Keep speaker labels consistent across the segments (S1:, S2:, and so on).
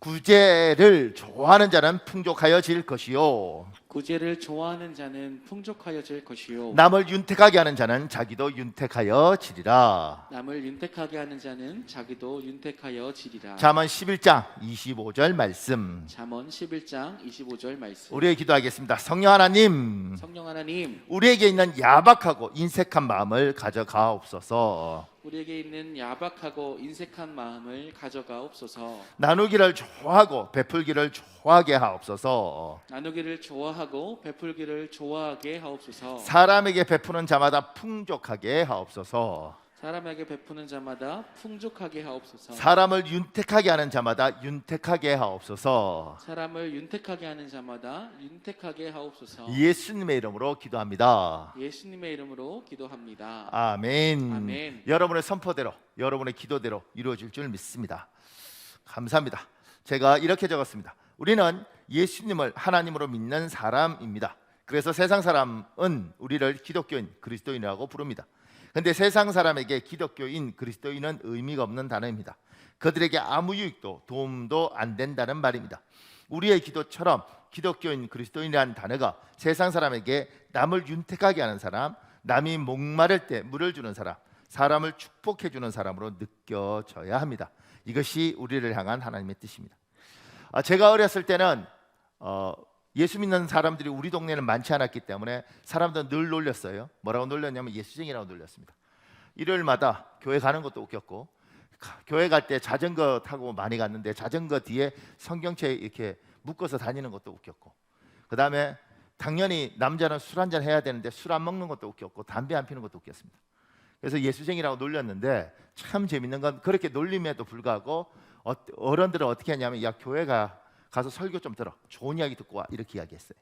S1: 구제를 좋아하는 자는 풍족하여질 것이요,
S2: 구제를 좋아하는 자는 풍족하여질 것이요
S1: 남을 윤택하게 하는 자는 자기도 윤택하여지리라.
S2: 남을 윤택하게 하는 자는 자기도 윤택하여지리라.
S1: 잠언 11장 25절 말씀,
S2: 잠언 11장 25절 말씀.
S1: 우리의 기도하겠습니다. 성령 하나님,
S2: 성령 하나님,
S1: 우리에게 있는 야박하고 인색한 마음을 가져가옵소서.
S2: 우리에게 있는 야박하고 인색한 마음을 가져가옵소서.
S1: 나누기를 좋아하고 베풀기를 좋아하게 하옵소서.
S2: 나누기를 좋아하고 베풀기를 좋아하게 하옵소서.
S1: 사람에게 베푸는 자마다 풍족하게 하옵소서.
S2: 사람에게 베푸는 자마다 풍족하게 하옵소서.
S1: 사람을 윤택하게 하는 자마다 윤택하게 하옵소서.
S2: 사람을 윤택하게 하는 자마다 윤택하게 하옵소서.
S1: 예수님의 이름으로 기도합니다.
S2: 예수님의 이름으로 기도합니다.
S1: 아멘.
S2: 아멘.
S1: 여러분의 선포대로, 여러분의 기도대로 이루어질 줄 믿습니다. 감사합니다. 제가 이렇게 적었습니다. 우리는 예수님을 하나님으로 믿는 사람입니다. 그래서 세상 사람은 우리를 기독교인, 그리스도인이라고 부릅니다. 근데 세상 사람에게 기독교인, 그리스도인은 의미가 없는 단어입니다. 그들에게 아무 유익도 도움도 안 된다는 말입니다. 우리의 기도처럼 기독교인, 그리스도인이라는 단어가 세상 사람에게 남을 윤택하게 하는 사람, 남이 목마를 때 물을 주는 사람, 사람을 축복해 주는 사람으로 느껴져야 합니다. 이것이 우리를 향한 하나님의 뜻입니다. 제가 어렸을 때는 예수 믿는 사람들이 우리 동네는 많지 않았기 때문에 사람들은 늘 놀렸어요. 뭐라고 놀렸냐면 예수쟁이라고 놀렸습니다. 일요일마다 교회 가는 것도 웃겼고, 교회 갈 때 자전거 타고 많이 갔는데 자전거 뒤에 성경책 이렇게 묶어서 다니는 것도 웃겼고, 그 다음에 당연히 남자는 술 한잔 해야 되는데 술 안 먹는 것도 웃겼고, 담배 안 피는 것도 웃겼습니다. 그래서 예수쟁이라고 놀렸는데 참 재밌는 건 그렇게 놀림에도 불구하고 어른들은 어떻게 하냐면, 야, 교회 가서 설교 좀 들어, 좋은 이야기 듣고 와, 이렇게 이야기했어요.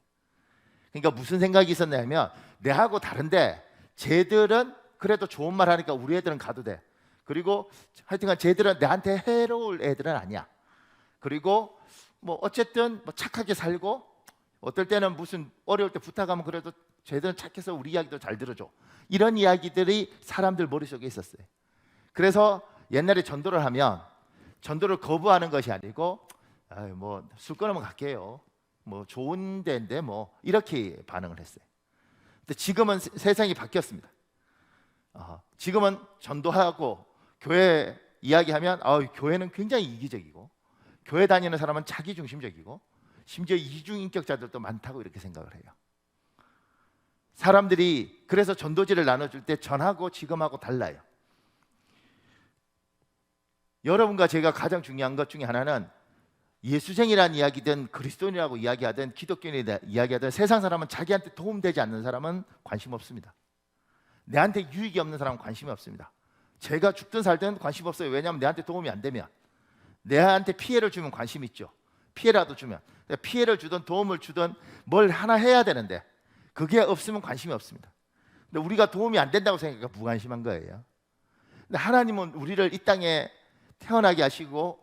S1: 그러니까 무슨 생각이 있었냐면, 내하고 다른데 쟤들은 그래도 좋은 말 하니까 우리 애들은 가도 돼. 그리고 하여튼간 쟤들은 내한테 해로울 애들은 아니야. 그리고 뭐 어쨌든 뭐 착하게 살고, 어떨 때는 무슨 어려울 때 부탁하면 그래도 쟤들은 착해서 우리 이야기도 잘 들어줘. 이런 이야기들이 사람들 머릿속에 있었어요. 그래서 옛날에 전도를 하면 전도를 거부하는 것이 아니고, 뭐 술 끊으면 갈게요, 뭐 좋은 데인데 뭐, 이렇게 반응을 했어요. 근데 지금은 세상이 바뀌었습니다. 지금은 전도하고 교회 이야기하면 교회는 굉장히 이기적이고, 교회 다니는 사람은 자기중심적이고, 심지어 이중인격자들도 많다고 이렇게 생각을 해요. 사람들이 그래서 전도지를 나눠줄 때 전하고 지금하고 달라요. 여러분과 제가 가장 중요한 것 중에 하나는, 예수쟁이라는 이야기든 그리스도인이라고 이야기하든 기독교인이라 이야기하든 세상 사람은 자기한테 도움되지 않는 사람은 관심 없습니다. 내한테 유익이 없는 사람은 관심이 없습니다. 제가 죽든 살든 관심 없어요. 왜냐하면 내한테 도움이 안 되면, 내한테 피해를 주면 관심 있죠. 피해라도 주면, 피해를 주든 도움을 주든 뭘 하나 해야 되는데 그게 없으면 관심이 없습니다. 근데 우리가 도움이 안 된다고 생각하니까 무관심한 거예요. 근데 하나님은 우리를 이 땅에 태어나게 하시고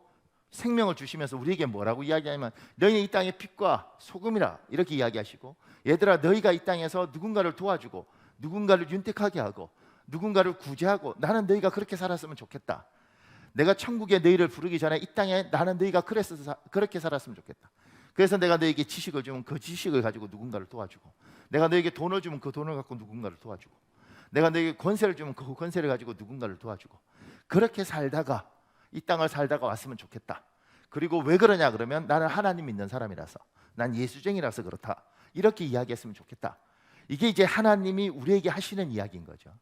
S1: 생명을 주시면서 우리에게 뭐라고 이야기하냐면, 너희는 이 땅의 빛과 소금이라, 이렇게 이야기하시고, 얘들아, 너희가 이 땅에서 누군가를 도와주고 누군가를 윤택하게 하고 누군가를 구제하고, 나는 너희가 그렇게 살았으면 좋겠다. 내가 천국에 너희를 부르기 전에 이 땅에 나는 너희가 그렇게 살았으면 좋겠다. 그래서 내가 너희에게 지식을 주면 그 지식을 가지고 누군가를 도와주고, 내가 너희에게 돈을 주면 그 돈을 갖고 누군가를 도와주고, 내가 너희에게 권세를 주면 그 권세를 가지고 누군가를 도와주고, 그렇게 살다가 이 땅을 살다가 왔으면 좋겠다. 그리고 왜 그러냐 그러면, 나는 하나님 믿는 사람이라서, 난 예수쟁이라서 그렇다, 이렇게 이야기했으면 좋겠다. 이게 이제 하나님이 우리에게 하시는 이야기인 거죠.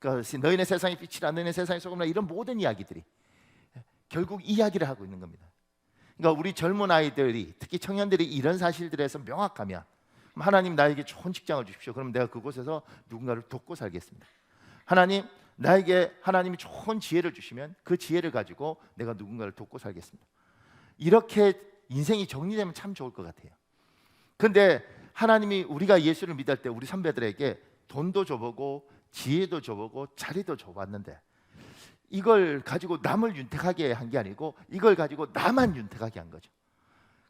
S1: 그러니까 너희는 세상의 빛이라, 너희는 세상의 소금이라, 이런 모든 이야기들이 결국 이야기를 하고 있는 겁니다. 그러니까 우리 젊은 아이들이, 특히 청년들이 이런 사실들에서 명확하면, 하나님 나에게 좋은 직장을 주십시오. 그럼 내가 그곳에서 누군가를 돕고 살겠습니다. 하나님, 나에게 하나님이 좋은 지혜를 주시면 그 지혜를 가지고 내가 누군가를 돕고 살겠습니다. 이렇게 인생이 정리되면 참 좋을 것 같아요. 그런데 하나님이, 우리가 예수를 믿을 때 우리 선배들에게 돈도 줘보고 지혜도 줘보고 자리도 줘봤는데, 이걸 가지고 남을 윤택하게 한 게 아니고 이걸 가지고 나만 윤택하게 한 거죠.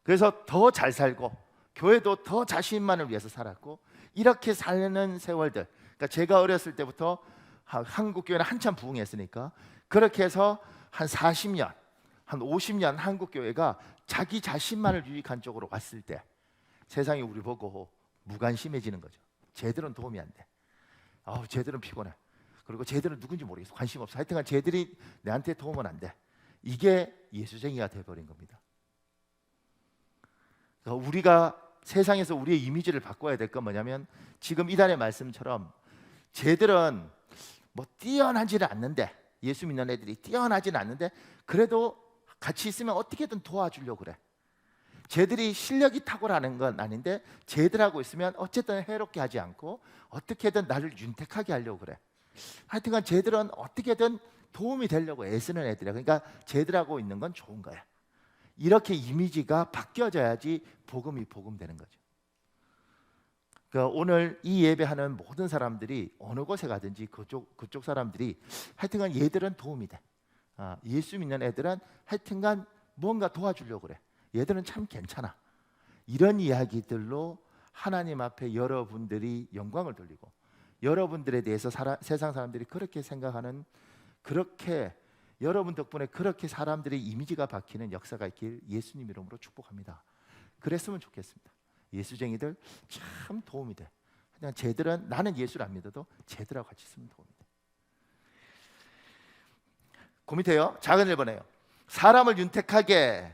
S1: 그래서 더 잘 살고, 교회도 더 자신만을 위해서 살았고, 이렇게 사는 세월들. 그러니까 제가 어렸을 때부터 한국 교회는 한참 부흥했으니까, 그렇게 해서 한 40년, 한 50년 한국 교회가 자기 자신만을 유익한 쪽으로 왔을 때 세상이 우리 보고 무관심해지는 거죠. 쟤들은 도움이 안 돼. 쟤들은 피곤해. 그리고 쟤들은 누군지 모르겠어. 관심 없어. 하여튼간 쟤들이 내한테 도움은 안 돼. 이게 예수쟁이가 돼버린 겁니다. 그러니까 우리가 세상에서 우리의 이미지를 바꿔야 될 건 뭐냐면 지금 이단의 말씀처럼 쟤들은 뭐 뛰어나지는 않는데, 예수 믿는 애들이 뛰어나지는 않는데 그래도 같이 있으면 어떻게든 도와주려고 그래. 쟤들이 실력이 탁월하는 건 아닌데 쟤들하고 있으면 어쨌든 해롭게 하지 않고 어떻게든 나를 윤택하게 하려고 그래. 하여튼간 쟤들은 어떻게든 도움이 되려고 애쓰는 애들이야. 그러니까 쟤들하고 있는 건 좋은 거야. 이렇게 이미지가 바뀌어져야지 복음이 복음되는 거죠. 그러니까 오늘 이 예배하는 모든 사람들이 어느 곳에 가든지 그쪽 사람들이 하여튼간 얘들은 도움이 돼. 예수 믿는 애들은 하여튼간 뭔가 도와주려고 그래. 얘들은 참 괜찮아. 이런 이야기들로 하나님 앞에 여러분들이 영광을 돌리고 여러분들에 대해서 세상 사람들이 그렇게 생각하는, 그렇게 여러분 덕분에 그렇게 사람들의 이미지가 바뀌는 역사가 있길 예수님 이름으로 축복합니다. 그랬으면 좋겠습니다. 예수쟁이들 참 도움이 돼. 그냥 쟤들은, 나는 예수를 안 믿어도 쟤들하고 같이 있으면 도움이 돼. 그 밑에요. 작은 1번에요. 사람을 윤택하게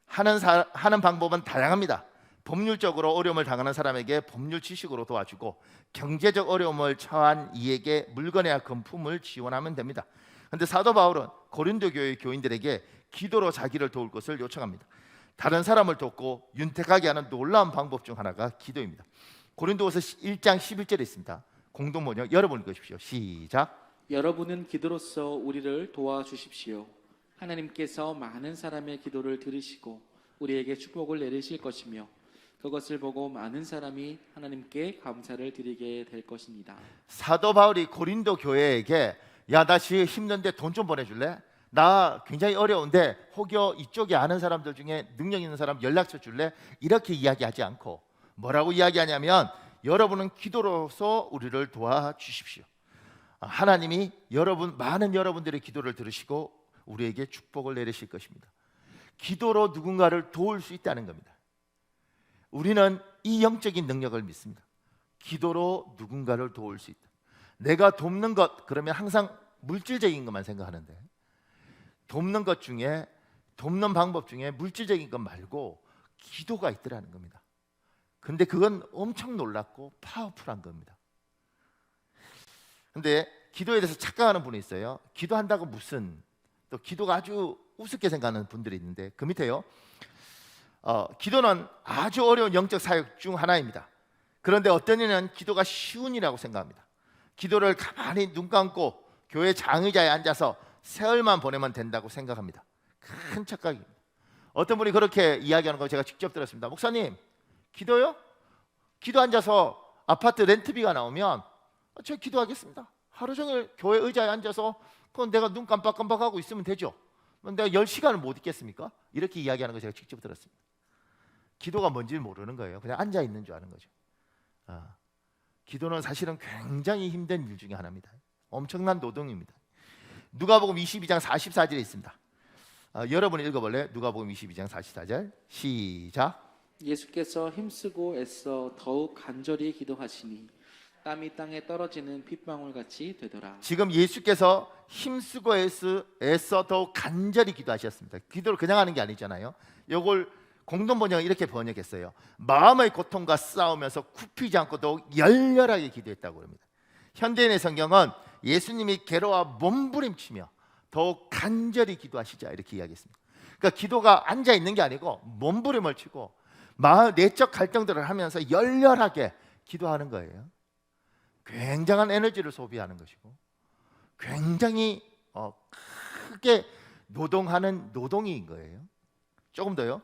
S1: 하는 방법은 다양합니다. 법률적으로 어려움을 당하는 사람에게 법률 지식으로 도와주고 경제적 어려움을 처한 이에게 물건이나 금품을 지원하면 됩니다. 그런데 사도 바울은 고린도 교회 교인들에게 기도로 자기를 도울 것을 요청합니다. 다른 사람을 돕고 윤택하게 하는 놀라운 방법 중 하나가 기도입니다. 고린도후서 1장 11절에 있습니다. 공동 번역 여러분 읽으십시오. 시작.
S2: 여러분은 기도로서 우리를 도와주십시오. 하나님께서 많은 사람의 기도를 들으시고 우리에게 축복을 내리실 것이며 그것을 보고 많은 사람이 하나님께 감사를 드리게 될 것입니다.
S1: 사도 바울이 고린도 교회에게 야, 나 지금 힘든데 돈 좀 보내줄래? 나 굉장히 어려운데 혹여 이쪽에 아는 사람들 중에 능력 있는 사람 연락처 줄래? 이렇게 이야기하지 않고 뭐라고 이야기하냐면 여러분은 기도로서 우리를 도와주십시오. 하나님이 많은 여러분들의 기도를 들으시고 우리에게 축복을 내리실 것입니다. 기도로 누군가를 도울 수 있다는 겁니다. 우리는 이 영적인 능력을 믿습니다. 기도로 누군가를 도울 수 있다. 내가 돕는 것, 그러면 항상 물질적인 것만 생각하는데 돕는 것 중에, 돕는 방법 중에 물질적인 것 말고 기도가 있더라는 겁니다. 근데 그건 엄청 놀랍고 파워풀한 겁니다. 근데 기도에 대해서 착각하는 분이 있어요. 기도한다고 무슨, 또 기도가 아주 우습게 생각하는 분들이 있는데 그 밑에요. 기도는 아주 어려운 영적 사역 중 하나입니다. 그런데 어떤 이는 기도가 쉬운 일이라고 생각합니다. 기도를 가만히 눈 감고 교회 장의자에 앉아서 세월만 보내면 된다고 생각합니다. 큰 착각입니다. 어떤 분이 그렇게 이야기하는 거 제가 직접 들었습니다. 목사님, 기도요? 기도 앉아서 아파트 렌트비가 나오면 저 기도하겠습니다. 하루 종일 교회 의자에 앉아서 그건 내가 눈 깜빡깜빡하고 있으면 되죠. 내가 10시간을 못 있겠습니까? 이렇게 이야기하는 거 제가 직접 들었습니다. 기도가 뭔지 모르는 거예요. 그냥 앉아 있는 줄 아는 거죠. 기도는 사실은 굉장히 힘든 일 중에 하나입니다. 엄청난 노동입니다. 누가복음 22장 44절에 있습니다. 여러분이 읽어볼래요? 누가복음 22장 44절 시작.
S2: 예수께서 힘쓰고 애써 더욱 간절히 기도하시니 땀이 땅에 떨어지는 핏방울같이 되더라.
S1: 지금 예수께서 힘쓰고 애써 더욱 간절히 기도하셨습니다. 기도를 그냥 하는 게 아니잖아요. 이걸 공동 번역은 이렇게 번역했어요. 마음의 고통과 싸우면서 굽히지 않고 더욱 열렬하게 기도했다고 합니다. 현대인의 성경은 예수님이 괴로워 몸부림치며 더욱 간절히 기도하시자 이렇게 이야기했습니다. 그러니까 기도가 앉아 있는 게 아니고 몸부림을 치고 내적 갈등들을 하면서 열렬하게 기도하는 거예요. 굉장한 에너지를 소비하는 것이고 굉장히 크게 노동하는 노동인 거예요. 조금 더요.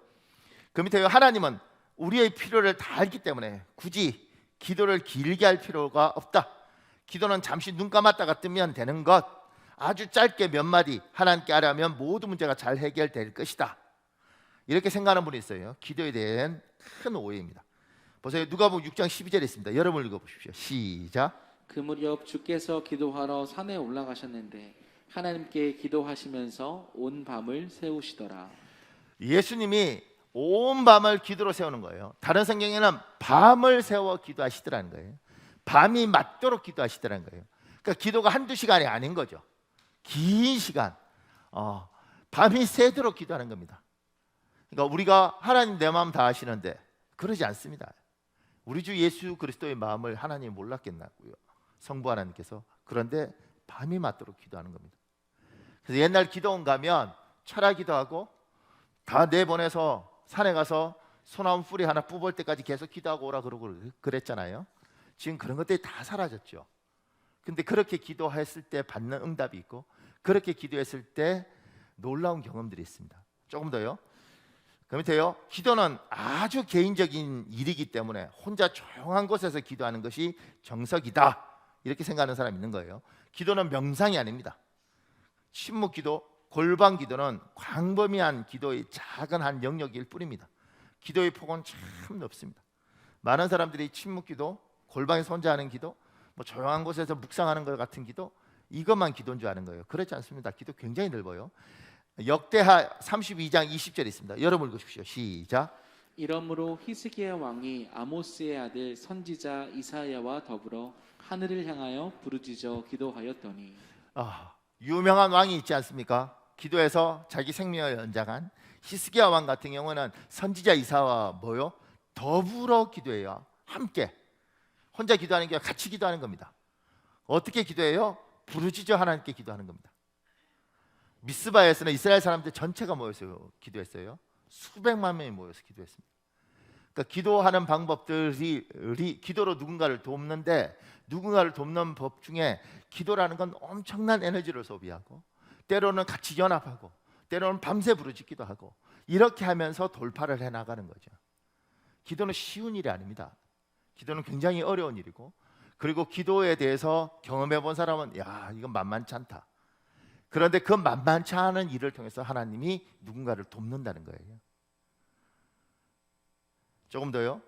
S1: 그 밑에 하나님은 우리의 필요를 다 알기 때문에 굳이 기도를 길게 할 필요가 없다. 기도는 잠시 눈 감았다가 뜨면 되는 것, 아주 짧게 몇 마디 하나님께 하라면 모든 문제가 잘 해결될 것이다. 이렇게 생각하는 분이 있어요. 기도에 대한 큰 오해입니다. 보세요. 누가복음 6장 12절에 있습니다. 여러분 읽어보십시오. 시작.
S2: 그 무렵 주께서 기도하러 산에 올라가셨는데 하나님께 기도하시면서 온 밤을 세우시더라.
S1: 예수님이 온 밤을 기도로 세우는 거예요. 다른 성경에는 밤을 세워 기도하시더라는 거예요. 밤이 맞도록 기도하시더라는 거예요. 그러니까 기도가 한두 시간이 아닌 거죠. 긴 시간, 밤이 새도록 기도하는 겁니다. 그러니까 우리가 하나님 내 마음 다 아시는데 그러지 않습니다. 우리 주 예수 그리스도의 마음을 하나님이 몰랐겠나고요, 성부 하나님께서. 그런데 밤이 맞도록 기도하는 겁니다. 그래서 옛날 기도원 가면 철야 기도하고 다 내보내서 산에 가서 소나무 뿌리 하나 뽑을 때까지 계속 기도하고 오라 그러고 그랬잖아요. 지금 그런 것들이 다 사라졌죠. 근데 그렇게 기도했을 때 받는 응답이 있고, 그렇게 기도했을 때 놀라운 경험들이 있습니다. 조금 더요. 그 밑에요. 기도는 아주 개인적인 일이기 때문에 혼자 조용한 곳에서 기도하는 것이 정석이다, 이렇게 생각하는 사람이 있는 거예요. 기도는 명상이 아닙니다. 침묵 기도, 골방 기도는 광범위한 기도의 작은 한 영역일 뿐입니다. 기도의 폭은 참 넓습니다. 많은 사람들이 침묵 기도, 골방에서 혼자 하는 기도, 뭐 조용한 곳에서 묵상하는 것 같은 기도, 이것만 기도인 줄 아는 거예요. 그렇지 않습니다. 기도 굉장히 넓어요. 역대하 32장 20절 있습니다. 여러분 읽으십시오. 시작.
S2: 이러므로 히스기야 왕이 아모스의 아들 선지자 이사야와 더불어 하늘을 향하여 부르짖어 기도하였더니.
S1: 유명한 왕이 있지 않습니까? 기도해서 자기 생명을 연장한 히스기야 왕 같은 경우는 선지자 이사와 뭐요? 더불어 기도해요. 함께. 혼자 기도하는 게 같이 기도하는 겁니다. 어떻게 기도해요? 부르짖어 하나님께 기도하는 겁니다. 미스바에서는 이스라엘 사람들 전체가 모여서 기도했어요. 수백만 명이 모여서 기도했습니다. 그러니까 기도하는 방법들이 기도로 누군가를 돕는데, 누군가를 돕는 법 중에 기도라는 건 엄청난 에너지를 소비하고, 때로는 같이 연합하고, 때로는 밤새 부르짖기도 하고, 이렇게 하면서 돌파를 해나가는 거죠. 기도는 쉬운 일이 아닙니다. 기도는 굉장히 어려운 일이고, 그리고 기도에 대해서 경험해 본 사람은 야, 이건 만만치 않다. 그런데 그 만만치 않은 일을 통해서 하나님이 누군가를 돕는다는 거예요. 조금 더요.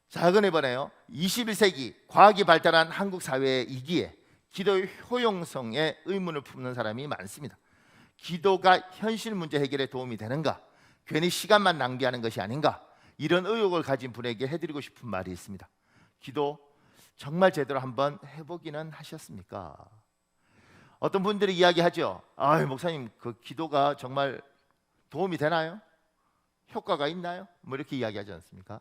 S1: 작은 이번에요. 21세기 과학이 발달한 한국 사회의 이기에 기도의 효용성에 의문을 품는 사람이 많습니다. 기도가 현실 문제 해결에 도움이 되는가? 괜히 시간만 낭비하는 것이 아닌가? 이런 의혹을 가진 분에게 해드리고 싶은 말이 있습니다. 기도 정말 제대로 한번 해보기는 하셨습니까? 어떤 분들이 이야기하죠. 목사님, 그 기도가 정말 도움이 되나요? 효과가 있나요? 뭐 이렇게 이야기하지 않습니까?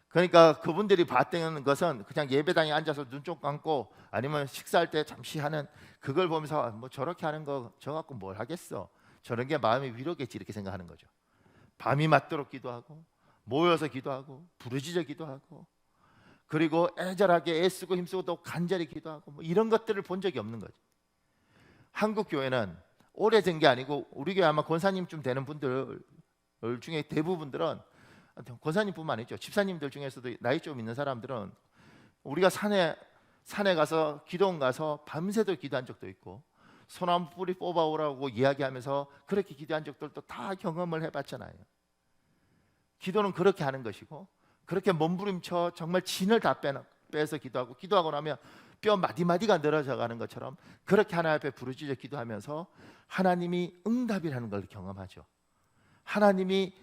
S1: 그러니까 그분들이 봤던 것은 그냥 예배당에 앉아서 눈 좀 감고 아니면 식사할 때 잠시 하는, 그걸 보면서 뭐 저렇게 하는 거 저 갖고 뭘 하겠어, 저런 게 마음의 위로겠지, 이렇게 생각하는 거죠. 밤이 맞도록 기도하고, 모여서 기도하고, 부르짖어 기도하고, 그리고 애절하게 애쓰고 힘쓰고 또 간절히 기도하고, 뭐 이런 것들을 본 적이 없는 거죠. 한국 교회는 오래된 게 아니고, 우리 교회 아마 권사님쯤 되는 분들 중에 대부분들은, 권사님뿐만 아니죠, 집사님들 중에서도 나이 좀 있는 사람들은 우리가 산에 가서 기도원 가서 밤새도록 기도한 적도 있고, 소나무 뿌리 뽑아오라고 이야기하면서 그렇게 기도한 적들도 다 경험을 해봤잖아요. 기도는 그렇게 하는 것이고, 그렇게 몸부림쳐 정말 진을 다 빼서 기도하고 나면 뼈 마디마디가 늘어져 가는 것처럼 그렇게 하나님 앞에 부르짖어 기도하면서 하나님이 응답이라는 걸 경험하죠. 하나님이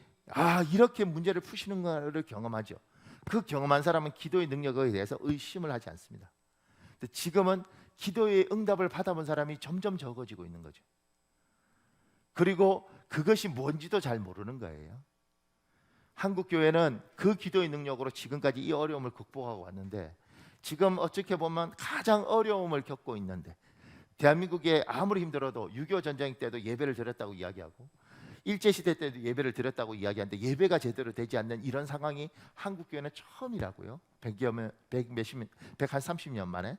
S1: 이렇게 문제를 푸시는 것을 경험하죠. 그 경험한 사람은 기도의 능력에 대해서 의심을 하지 않습니다. 근데 지금은 기도의 응답을 받아본 사람이 점점 적어지고 있는 거죠. 그리고 그것이 뭔지도 잘 모르는 거예요. 한국 교회는 그 기도의 능력으로 지금까지 이 어려움을 극복하고 왔는데, 지금 어떻게 보면 가장 어려움을 겪고 있는데, 대한민국에 아무리 힘들어도 6.25 전쟁 때도 예배를 드렸다고 이야기하고, 일제시대 때도 예배를 드렸다고 이야기하는데 예배가 제대로 되지 않는 이런 상황이 한국 교회는 처음이라고요. 130년 만에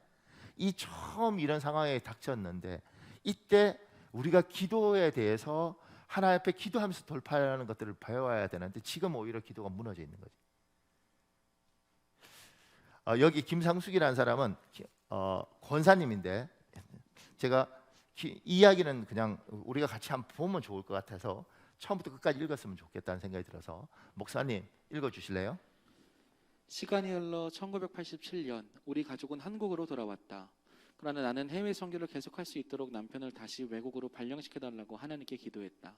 S1: 이 처음 이런 상황에 닥쳤는데, 이때 우리가 기도에 대해서 하나님 앞에 기도하면서 돌파하는 것들을 배워야 되는데, 지금 오히려 기도가 무너져 있는 거죠. 여기 김상숙이라는 사람은 권사님인데, 제가 이 이야기는 그냥 우리가 같이 한번 보면 좋을 것 같아서 처음부터 끝까지 읽었으면 좋겠다는 생각이 들어서, 목사님 읽어주실래요?
S2: 시간이 흘러 1987년 우리 가족은 한국으로 돌아왔다. 그러나 나는 해외 선교를 계속할 수 있도록 남편을 다시 외국으로 발령시켜달라고 하나님께 기도했다.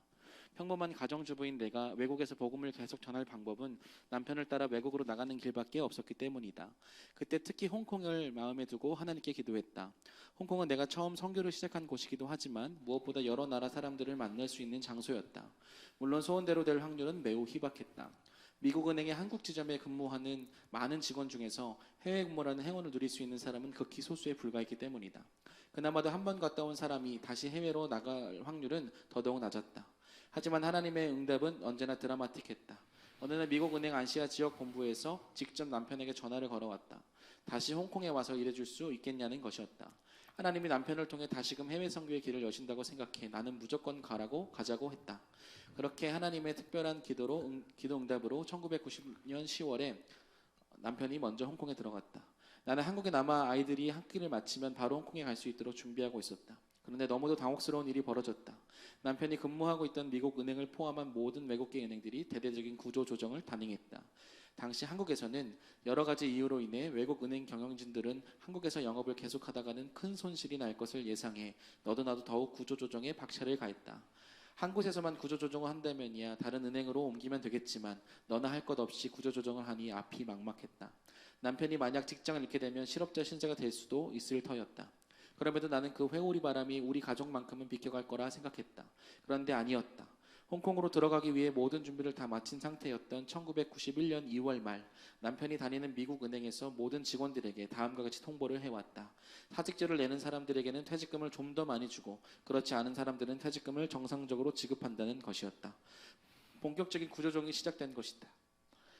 S2: 평범한 가정주부인 내가 외국에서 복음을 계속 전할 방법은 남편을 따라 외국으로 나가는 길밖에 없었기 때문이다. 그때 특히 홍콩을 마음에 두고 하나님께 기도했다. 홍콩은 내가 처음 선교를 시작한 곳이기도 하지만 무엇보다 여러 나라 사람들을 만날 수 있는 장소였다. 물론 소원대로 될 확률은 매우 희박했다. 미국은행의 한국 지점에 근무하는 많은 직원 중에서 해외 근무라는 행운을 누릴 수 있는 사람은 극히 소수에 불과했기 때문이다. 그나마도 한 번 갔다 온 사람이 다시 해외로 나갈 확률은 더더욱 낮았다. 하지만 하나님의 응답은 언제나 드라마틱했다. 어느 날 미국 은행 아시아 지역 본부에서 직접 남편에게 전화를 걸어왔다. 다시 홍콩에 와서 일해줄 수 있겠냐는 것이었다. 하나님이 남편을 통해 다시금 해외 선교의 길을 여신다고 생각해 나는 무조건 가자고 했다. 그렇게 하나님의 특별한 기도 응답으로 1990년 10월에 남편이 먼저 홍콩에 들어갔다. 나는 한국에 남아 아이들이 학기를 마치면 바로 홍콩에 갈 수 있도록 준비하고 있었다. 그런데 너무도 당혹스러운 일이 벌어졌다. 남편이 근무하고 있던 미국 은행을 포함한 모든 외국계 은행들이 대대적인 구조 조정을 단행했다. 당시 한국에서는 여러 가지 이유로 인해 외국 은행 경영진들은 한국에서 영업을 계속하다가는 큰 손실이 날 것을 예상해 너도 나도 더욱 구조 조정에 박차를 가했다. 한 곳에서만 구조 조정을 한다면이야 다른 은행으로 옮기면 되겠지만 너나 할 것 없이 구조 조정을 하니 앞이 막막했다. 남편이 만약 직장을 잃게 되면 실업자 신세가 될 수도 있을 터였다. 그럼에도 나는 그 회오리 바람이 우리 가족만큼은 비켜갈 거라 생각했다. 그런데 아니었다. 홍콩으로 들어가기 위해 모든 준비를 다 마친 상태였던 1991년 2월 말 남편이 다니는 미국 은행에서 모든 직원들에게 다음과 같이 통보를 해왔다. 사직제를 내는 사람들에게는 퇴직금을 좀 더 많이 주고 그렇지 않은 사람들은 퇴직금을 정상적으로 지급한다는 것이었다. 본격적인 구조조정이 시작된 것이다.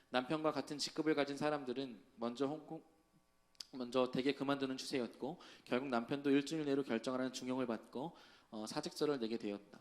S2: 남편과 같은 직급을 가진 사람들은 먼저 대개 그만두는 추세였고 결국 남편도 일주일 내로 결정하라는 중용을 받고 사직서를 내게 되었다.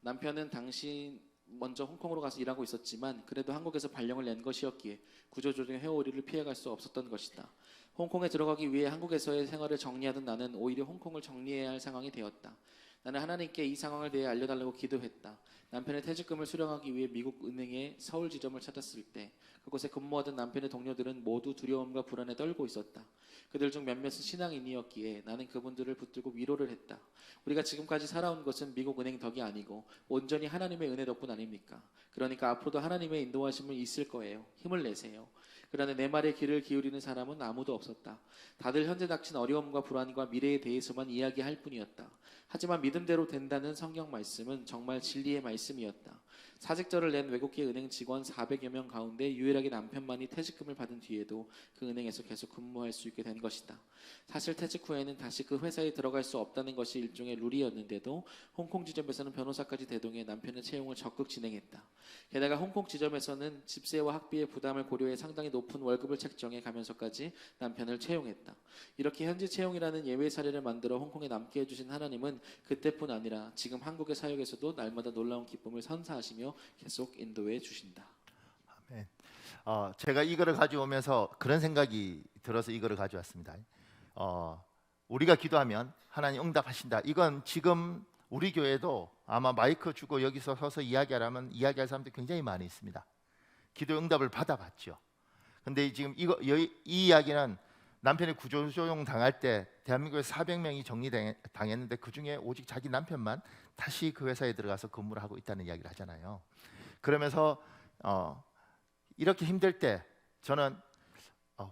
S2: 남편은 당시 먼저 홍콩으로 가서 일하고 있었지만 그래도 한국에서 발령을 낸 것이었기에 구조조정의 회오리를 피해갈 수 없었던 것이다. 홍콩에 들어가기 위해 한국에서의 생활을 정리하던 나는 오히려 홍콩을 정리해야 할 상황이 되었다. 나는 하나님께 이 상황을 대해 알려달라고 기도했다. 남편의 퇴직금을 수령하기 위해 미국 은행의 서울 지점을 찾았을 때 그곳에 근무하던 남편의 동료들은 모두 두려움과 불안에 떨고 있었다. 그들 중 몇몇은 신앙인이었기에 나는 그분들을 붙들고 위로를 했다. 우리가 지금까지 살아온 것은 미국 은행 덕이 아니고 온전히 하나님의 은혜 덕분 아닙니까? 그러니까 앞으로도 하나님의 인도하심은 있을 거예요. 힘을 내세요. 그러나 내 말에 귀를 기울이는 사람은 아무도 없었다. 다들 현재 닥친 어려움과 불안과 미래에 대해서만 이야기할 뿐이었다. 하지만 믿음대로 된다는 성경 말씀은 정말 진리의 말씀이었다. 사직서를 낸 외국계 은행 직원 400여 명 가운데 유일하게 남편만이 퇴직금을 받은 뒤에도 그 은행에서 계속 근무할 수 있게 된 것이다. 사실 퇴직 후에는 다시 그 회사에 들어갈 수 없다는 것이 일종의 룰이었는데도 홍콩 지점에서는 변호사까지 대동해 남편의 채용을 적극 진행했다. 게다가 홍콩 지점에서는 집세와 학비의 부담을 고려해 상당히 높은 월급을 책정해 가면서까지 남편을 채용했다. 이렇게 현지 채용이라는 예외 사례를 만들어 홍콩에 남게 해주신 하나님은 그때뿐 아니라 지금 한국의 사역에서도 날마다 놀라운 기쁨을 선사하시며 계속 인도해 주신다.
S1: 아멘. 제가 이거를 가져오면서 그런 생각이 들어서 이거를 가져왔습니다. 우리가 기도하면 하나님 응답하신다. 이건 지금 우리 교회도 아마 마이크 주고 여기서 서서 이야기하라면 이야기할 사람들이 굉장히 많이 있습니다. 기도 응답을 받아봤죠. 근데 지금 이 이야기는 남편이 구조조정 당할 때 대한민국에 400명이 정리당했는데 그 중에 오직 자기 남편만 다시 그 회사에 들어가서 근무를 하고 있다는 이야기를 하잖아요. 그러면서 이렇게 힘들 때 저는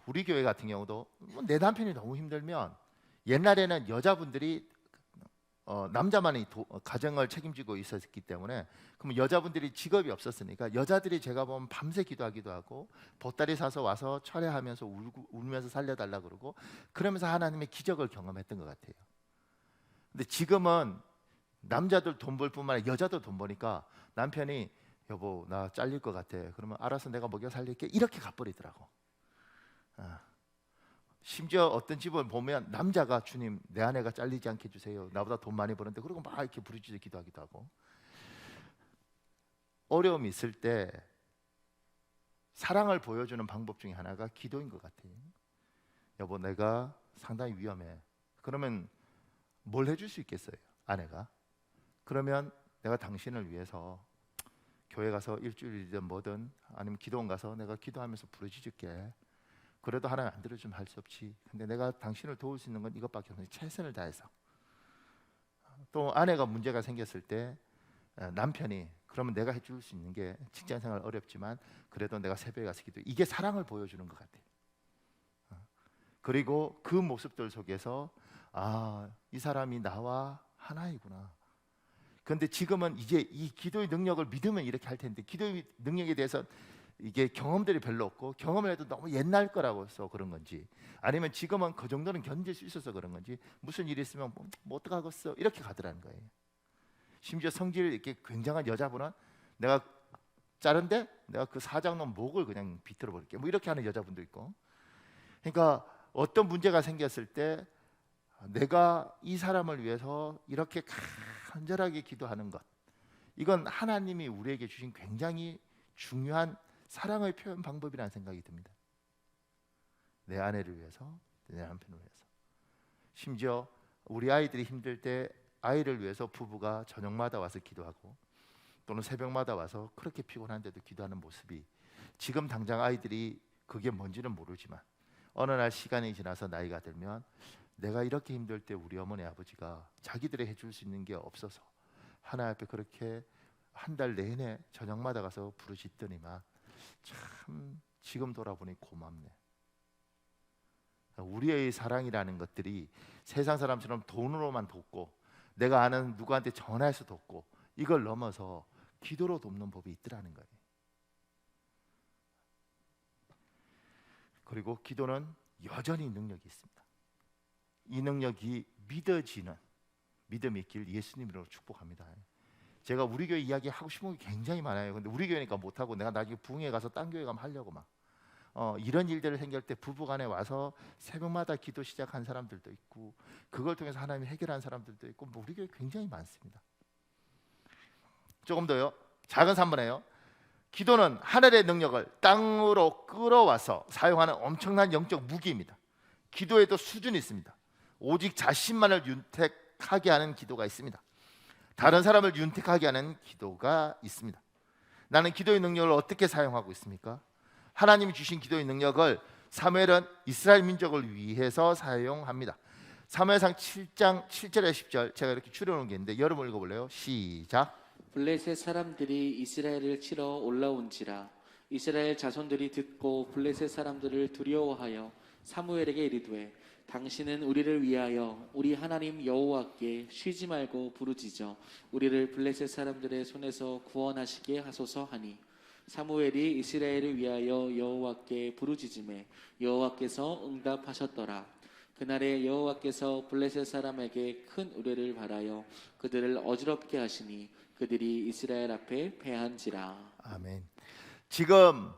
S1: 우리 교회 같은 경우도 내 남편이 너무 힘들면 옛날에는 여자분들이 남자만이 가정을 책임지고 있었기 때문에 그럼 여자분들이 직업이 없었으니까 여자들이 제가 보면 밤새 기도하기도 하고 보따리 사서 와서 철회하면서 울면서 살려달라 그러고 그러면서 하나님의 기적을 경험했던 것 같아요. 근데 지금은 남자들 돈 벌 뿐만 아니라 여자도 돈 버니까 남편이 여보 나 잘릴 것 같아. 그러면 알아서 내가 먹여 살릴게 이렇게 갚버리더라고. 심지어 어떤 집을 보면 남자가 주님 내 아내가 잘리지 않게 해주세요. 나보다 돈 많이 버는데 그러고 막 이렇게 부르짖어 기도하기도 하고. 어려움이 있을 때 사랑을 보여주는 방법 중에 하나가 기도인 것 같아요. 여보 내가 상당히 위험해. 그러면 뭘 해줄 수 있겠어요? 아내가. 그러면 내가 당신을 위해서 교회 가서 일주일이든 뭐든 아니면 기도원 가서 내가 기도하면서 부르짖을게. 그래도 하나님 안 들어주면 할 수 없지. 근데 내가 당신을 도울 수 있는 건 이것밖에 없으니 최선을 다해서. 또 아내가 문제가 생겼을 때 남편이 그러면 내가 해줄 수 있는 게 직장생활 어렵지만 그래도 내가 새벽에 가서 기도. 이게 사랑을 보여주는 것 같아요. 그리고 그 모습들 속에서 이 사람이 나와 하나이구나. 그런데 지금은 이제 이 기도의 능력을 믿으면 이렇게 할 텐데 기도의 능력에 대해서 이게 경험들이 별로 없고 경험을 해도 너무 옛날 거라고 해서 그런 건지 아니면 지금은 그 정도는 견딜 수 있어서 그런 건지 무슨 일이 있으면 뭐 어떡하겠어 이렇게 가더라는 거예요. 심지어 성질 이렇게 굉장한 여자분은 내가 자른데 내가 그 사장놈 목을 그냥 비틀어 버릴게 뭐 이렇게 하는 여자분도 있고. 그러니까 어떤 문제가 생겼을 때 내가 이 사람을 위해서 이렇게 간절하게 기도하는 것, 이건 하나님이 우리에게 주신 굉장히 중요한 사랑의 표현 방법이라는 생각이 듭니다. 내 아내를 위해서, 내 남편을 위해서. 심지어 우리 아이들이 힘들 때 아이를 위해서 부부가 저녁마다 와서 기도하고 또는 새벽마다 와서 그렇게 피곤한데도 기도하는 모습이 지금 당장 아이들이 그게 뭔지는 모르지만 어느 날 시간이 지나서 나이가 들면 내가 이렇게 힘들 때 우리 어머니 아버지가 자기들이 해줄 수 있는 게 없어서 하나님 앞에 그렇게 한 달 내내 저녁마다 가서 부르짖더니만 참 지금 돌아보니 고맙네. 우리의 사랑이라는 것들이 세상 사람처럼 돈으로만 돕고 내가 아는 누구한테 전화해서 돕고 이걸 넘어서 기도로 돕는 법이 있더라는 거예요. 그리고 기도는 여전히 능력이 있습니다. 이 능력이 믿어지는 믿음의 길 예수님으로 축복합니다. 제가 우리 교회 이야기 하고 싶은 게 굉장히 많아요. 근데 우리 교회니까 못 하고 내가 나중에 부흥회 가서 딴 교회 가면 하려고 막 이런 일들을 생길 때 부부간에 와서 새벽마다 기도 시작한 사람들도 있고 그걸 통해서 하나님이 해결한 사람들도 있고 뭐 우리 교회 굉장히 많습니다. 조금 더요. 작은 산문에요. 기도는 하늘의 능력을 땅으로 끌어와서 사용하는 엄청난 영적 무기입니다. 기도에도 수준이 있습니다. 오직 자신만을 윤택하게 하는 기도가 있습니다. 다른 사람을 윤택하게 하는 기도가 있습니다. 나는 기도의 능력을 어떻게 사용하고 있습니까? 하나님이 주신 기도의 능력을 사무엘은 이스라엘 민족을 위해서 사용합니다. 사무엘상 7장 7절에 10절 제가 이렇게 추려놓은 게 있는데 여러분 읽어볼래요? 시작.
S2: 블레셋 사람들이 이스라엘을 치러 올라온지라 이스라엘 자손들이 듣고 블레셋 사람들을 두려워하여 사무엘에게 이르되 당신은 우리를 위하여 우리 하나님 여호와께 쉬지 말고 부르짖어 우리를 블레셋 사람들의 손에서 구원하시게 하소서 하니 사무엘이 이스라엘을 위하여 여호와께 부르짖음에 여호와께서 응답하셨더라. 그날에 여호와께서 블레셋 사람에게 큰 우레를 발하여 그들을 어지럽게 하시니 그들이 이스라엘 앞에 패한지라.
S1: 아멘. 지금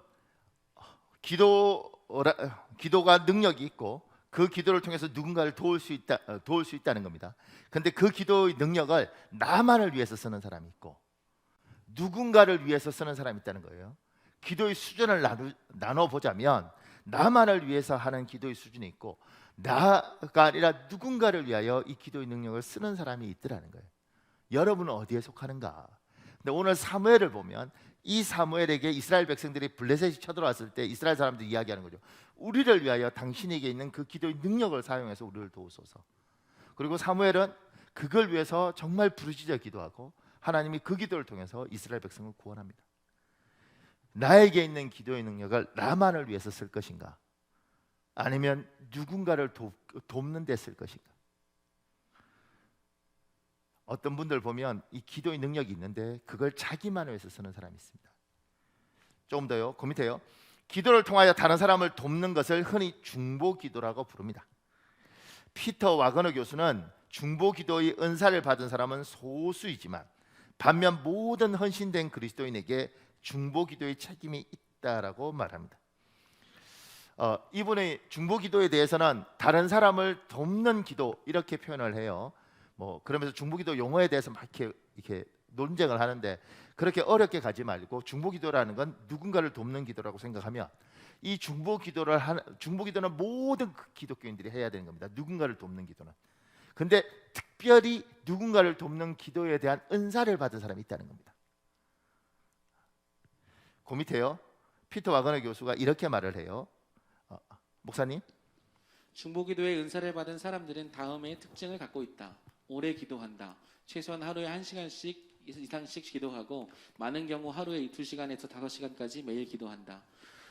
S1: 기도가 능력이 있고 그 기도를 통해서 누군가를 도울 수 있다는 겁니다. 근데 그 기도의 능력을 나만을 위해서 쓰는 사람이 있고 누군가를 위해서 쓰는 사람이 있다는 거예요. 기도의 수준을 나눠 보자면 나만을 위해서 하는 기도의 수준이 있고 나가 아니라 누군가를 위하여 이 기도의 능력을 쓰는 사람이 있더라는 거예요. 여러분은 어디에 속하는가? 근데 오늘 사무엘을 보면 이 사무엘에게 이스라엘 백성들이 블레셋이 쳐들어왔을 때 이스라엘 사람들이 이야기하는 거죠. 우리를 위하여 당신에게 있는 그 기도의 능력을 사용해서 우리를 도우소서. 그리고 사무엘은 그걸 위해서 정말 부르짖어 기도하고 하나님이 그 기도를 통해서 이스라엘 백성을 구원합니다. 나에게 있는 기도의 능력을 나만을 위해서 쓸 것인가? 아니면 누군가를 돕는 데 쓸 것인가? 어떤 분들 보면 이 기도의 능력이 있는데 그걸 자기만을 위해서 쓰는 사람이 있습니다. 조금 더요. 그 밑에요. 기도를 통하여 다른 사람을 돕는 것을 흔히 중보기도라고 부릅니다. 피터 와거너 교수는 중보기도의 은사를 받은 사람은 소수이지만 반면 모든 헌신된 그리스도인에게 중보기도의 책임이 있다라고 말합니다. 이분의 중보기도에 대해서는 다른 사람을 돕는 기도 이렇게 표현을 해요. 그러면서 중보기도 용어에 대해서 막 이렇게 논쟁을 하는데 그렇게 어렵게 가지 말고 중보기도라는 건 누군가를 돕는 기도라고 생각하면 이 중보기도는 모든 기독교인들이 해야 되는 겁니다. 누군가를 돕는 기도는. 근데 특별히 누군가를 돕는 기도에 대한 은사를 받은 사람이 있다는 겁니다. 그 밑에요. 피터 와거너 교수가 이렇게 말을 해요. 목사님?
S2: 중보기도의 은사를 받은 사람들은 다음의 특징을 갖고 있다. 오래 기도한다. 최소한 하루에 1시간씩 이상씩 기도하고 많은 경우 하루에 2시간에서 5시간까지 매일 기도한다.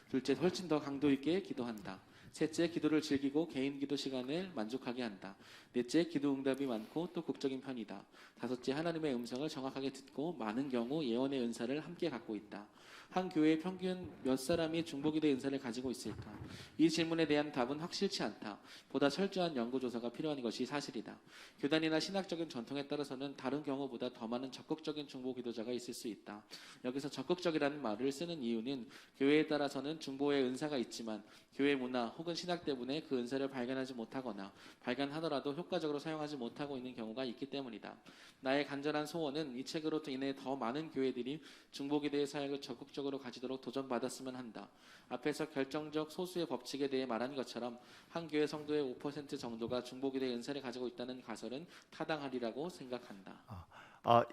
S2: 둘째, 훨씬 더 강도 있게 기도한다. 셋째, 기도를 즐기고 개인 기도 시간을 만족하게 한다. 넷째, 기도 응답이 많고 또 극적인 편이다. 다섯째, 하나님의 음성을 정확하게 듣고 많은 경우 예언의 은사를 함께 갖고 있다. 한 교회에 평균 몇 사람이 중보기도의 은사를 가지고 있을까? 이 질문에 대한 답은 확실치 않다. 보다 철저한 연구조사가 필요한 것이 사실이다. 교단이나 신학적인 전통에 따라서는 다른 경우보다 더 많은 적극적인 중보기도자가 있을 수 있다. 여기서 적극적이라는 말을 쓰는 이유는 교회에 따라서는 중보의 은사가 있지만 교회 문화 혹은 신학 때문에 그 은사를 발견하지 못하거나 발견하더라도 효과적으로 사용하지 못하고 있는 경우가 있기 때문이다. 나의 간절한 소원은 이 책으로 인해 더 많은 교회들이 중보기도의 사역을 적극적으로 가지도록 도전받았으면 한다. 앞에서 결정적 소수의 법칙에 대해 말한 것처럼 한 교회 성도의 5% 정도가 중보기도의 은사를 가지고 있다는 가설은 타당하리라고 생각한다.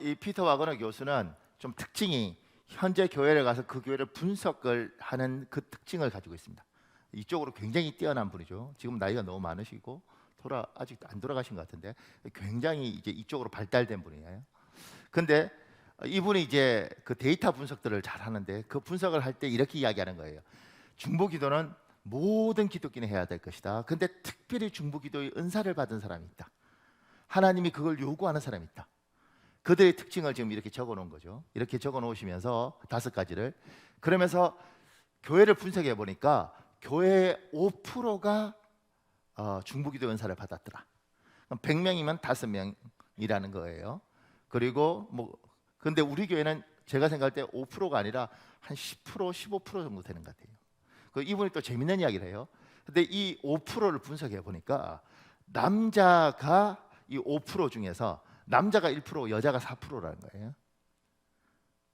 S1: 이 피터 와거너 교수는 좀 특징이 현재 교회를 가서 그 교회를 분석을 하는 그 특징을 가지고 있습니다. 이쪽으로 굉장히 뛰어난 분이죠. 지금 나이가 너무 많으시고 아직 안 돌아가신 것 같은데 굉장히 이제 이쪽으로 발달된 분이에요. 근데 이분이 이제 그 데이터 분석들을 잘 하는데 그 분석을 할 때 이렇게 이야기하는 거예요. 중보기도는 모든 기독교인이 해야 될 것이다. 근데 특별히 중보기도의 은사를 받은 사람이 있다. 하나님이 그걸 요구하는 사람이 있다. 그들의 특징을 지금 이렇게 적어 놓은 거죠. 이렇게 적어 놓으시면서 5가지를 그러면서 교회를 분석해 보니까 교회의 5%가 중보기도 은사를 받았더라. 100명이면 5명이라는 거예요. 그리고 근데 우리 교회는 제가 생각할 때 5%가 아니라 한 10%, 15% 정도 되는 것 같아요. 이분이 또 재밌는 이야기를 해요. 근데 이 5%를 분석해 보니까 남자가 이 5% 중에서 남자가 1%, 여자가 4%라는 거예요.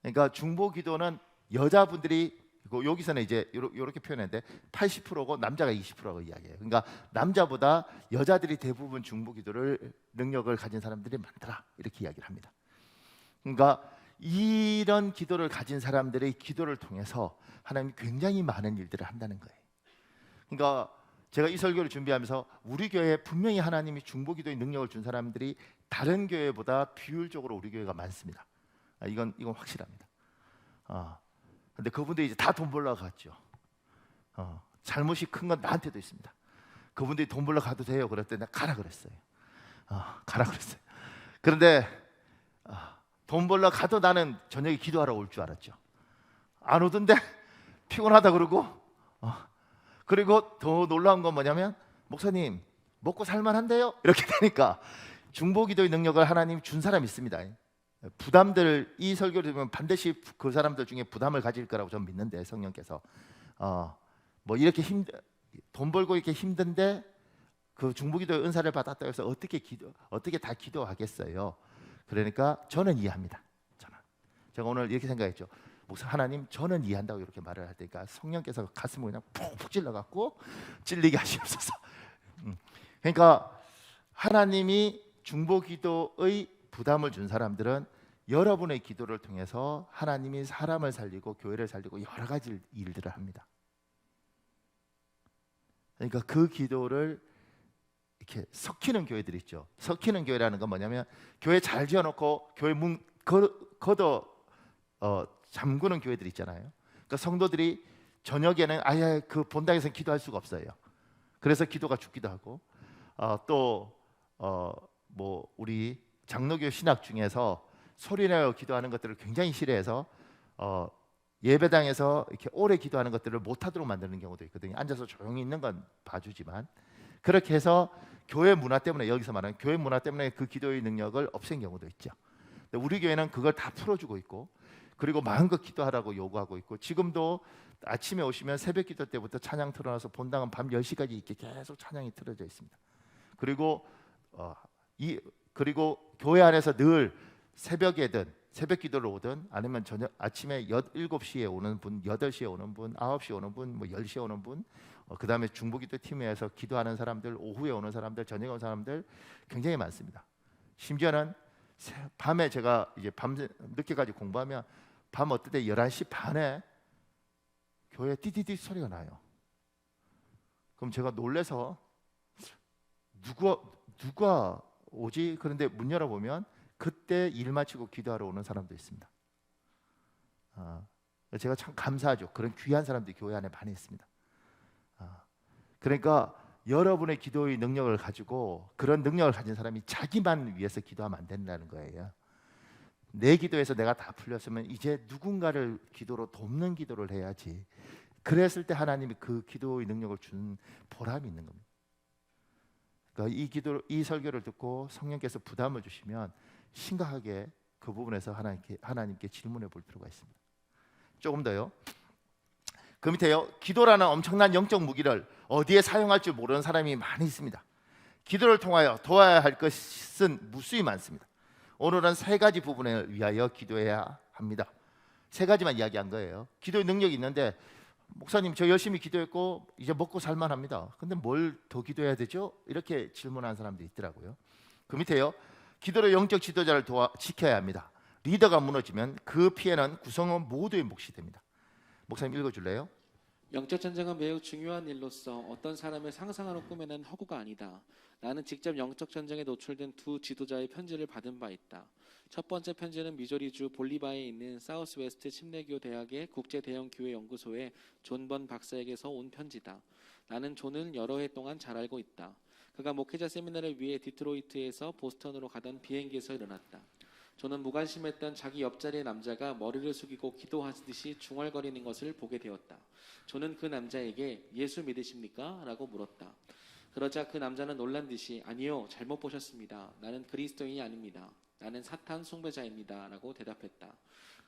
S1: 그러니까 중보기도는 여자분들이 여기서는 이제 이렇게 표현했는데 80%고 남자가 20%라고 이야기해요. 그러니까 남자보다 여자들이 대부분 중보기도를 능력을 가진 사람들이 많더라 이렇게 이야기를 합니다. 그러니까 이런 기도를 가진 사람들의 기도를 통해서 하나님이 굉장히 많은 일들을 한다는 거예요. 그러니까 제가 이 설교를 준비하면서 우리 교회에 분명히 하나님이 중보기도의 능력을 준 사람들이 다른 교회보다 비율적으로 우리 교회가 많습니다. 이건 확실합니다. 근데 그분들이 이제 다 돈 벌러 갔죠. 잘못이 큰 건 나한테도 있습니다. 그분들이 돈 벌러 가도 돼요. 그랬더니 내가 가라 그랬어요. 가라 그랬어요. 그런데 돈 벌러 가도 나는 저녁에 기도하러 올 줄 알았죠. 안 오던데 피곤하다 그러고 그리고 더 놀라운 건 뭐냐면 목사님 먹고 살만한데요? 이렇게 되니까 중보기도의 능력을 하나님 준 사람이 있습니다. 부담들 이 설교를 들으면 반드시 그 사람들 중에 부담을 가질 거라고 저는 믿는데 성령께서 이렇게 돈 벌고 이렇게 힘든데 그 중보기도의 은사를 받았다고 해서 어떻게 다 기도하겠어요? 그러니까 저는 이해합니다. 제가 오늘 이렇게 생각했죠. 목사 하나님 저는 이해한다고 이렇게 말을 할 때니까 성령께서 가슴을 그냥 푹푹 찔러갖고 찔리게 하시옵소서. 그러니까 하나님이 중보기도의 부담을 준 사람들은 여러분의 기도를 통해서 하나님이 사람을 살리고 교회를 살리고 여러 가지 일들을 합니다. 그러니까 그 기도를 이렇게 섞이는 교회들 있죠. 섞이는 교회라는 건 뭐냐면 교회 잘 지어놓고 교회 문 걷어 잠그는 교회들 있잖아요. 그러니까 성도들이 저녁에는 아예 그 본당에서 기도할 수가 없어요. 그래서 기도가 죽기도 하고 우리 장로교 신학 중에서 소리내어 기도하는 것들을 굉장히 싫어해서 예배당에서 이렇게 오래 기도하는 것들을 못하도록 만드는 경우도 있거든요. 앉아서 조용히 있는 건 봐주지만 그렇게 해서 교회 문화 때문에 여기서 말하는 교회 문화 때문에 그 기도의 능력을 없앤 경우도 있죠. 근데 우리 교회는 그걸 다 풀어주고 있고 그리고 마음껏 기도하라고 요구하고 있고 지금도 아침에 오시면 새벽 기도 때부터 찬양 틀어놔서 본당은 밤 10시까지 이렇게 계속 찬양이 틀어져 있습니다. 그리고 교회 안에서 늘 새벽에든 새벽 기도를 오든 아니면 아침에 7시에 오는 분, 8시에 오는 분, 9시에 오는 분, 10시에 오는 분 그 다음에 중보기도 팀에서 기도하는 사람들, 오후에 오는 사람들, 저녁에 오는 사람들 굉장히 많습니다. 심지어는 밤에 제가 이제 밤 늦게까지 공부하면 밤 어떨 때 11시 반에 교회 띠디디 소리가 나요. 그럼 제가 놀래서 누가 오지? 그런데 문 열어보면 그때 일 마치고 기도하러 오는 사람도 있습니다. 제가 참 감사하죠. 그런 귀한 사람들이 교회 안에 많이 있습니다. 그러니까 여러분의 기도의 능력을 가지고 그런 능력을 가진 사람이 자기만 위해서 기도하면 안 된다는 거예요. 내 기도에서 내가 다 풀렸으면 이제 누군가를 기도로 돕는 기도를 해야지. 그랬을 때 하나님이 그 기도의 능력을 주는 보람이 있는 겁니다. 그러니까 이 설교를 듣고 성령께서 부담을 주시면 심각하게 그 부분에서 하나님께 질문해 볼 필요가 있습니다. 조금 더요. 그 밑에요. 기도라는 엄청난 영적 무기를 어디에 사용할 줄 모르는 사람이 많이 있습니다. 기도를 통하여 도와야 할 것은 무수히 많습니다. 오늘은 세 가지 부분을 위하여 기도해야 합니다. 세 가지만 이야기한 거예요. 기도의 능력이 있는데 목사님 저 열심히 기도했고 이제 먹고 살만합니다. 근데 뭘 더 기도해야 되죠? 이렇게 질문하는 사람들이 있더라고요. 그 밑에요. 기도로 영적 지도자를 지켜야 합니다. 리더가 무너지면 그 피해는 구성원 모두의 몫이 됩니다. 목사님 읽어줄래요?
S2: 영적 전쟁은 매우 중요한 일로서 어떤 사람의 상상으로 꾸며낸 허구가 아니다. 나는 직접 영적 전쟁에 노출된 두 지도자의 편지를 받은 바 있다. 첫 번째 편지는 미조리주 볼리바에 있는 사우스웨스트 침례교 대학의 국제 대형 교회 연구소의 존 번 박사에게서 온 편지다. 나는 존을 여러 해 동안 잘 알고 있다. 그가 목회자 세미나를 위해 디트로이트에서 보스턴으로 가던 비행기에서 일어났다. 존은 무관심했던 자기 옆자리의 남자가 머리를 숙이고 기도하듯이 중얼거리는 것을 보게 되었다. 존은 그 남자에게 예수 믿으십니까? 라고 물었다. 그러자 그 남자는 놀란 듯이 아니요, 잘못 보셨습니다. 나는 그리스도인이 아닙니다. 나는 사탄 숭배자입니다. 라고 대답했다.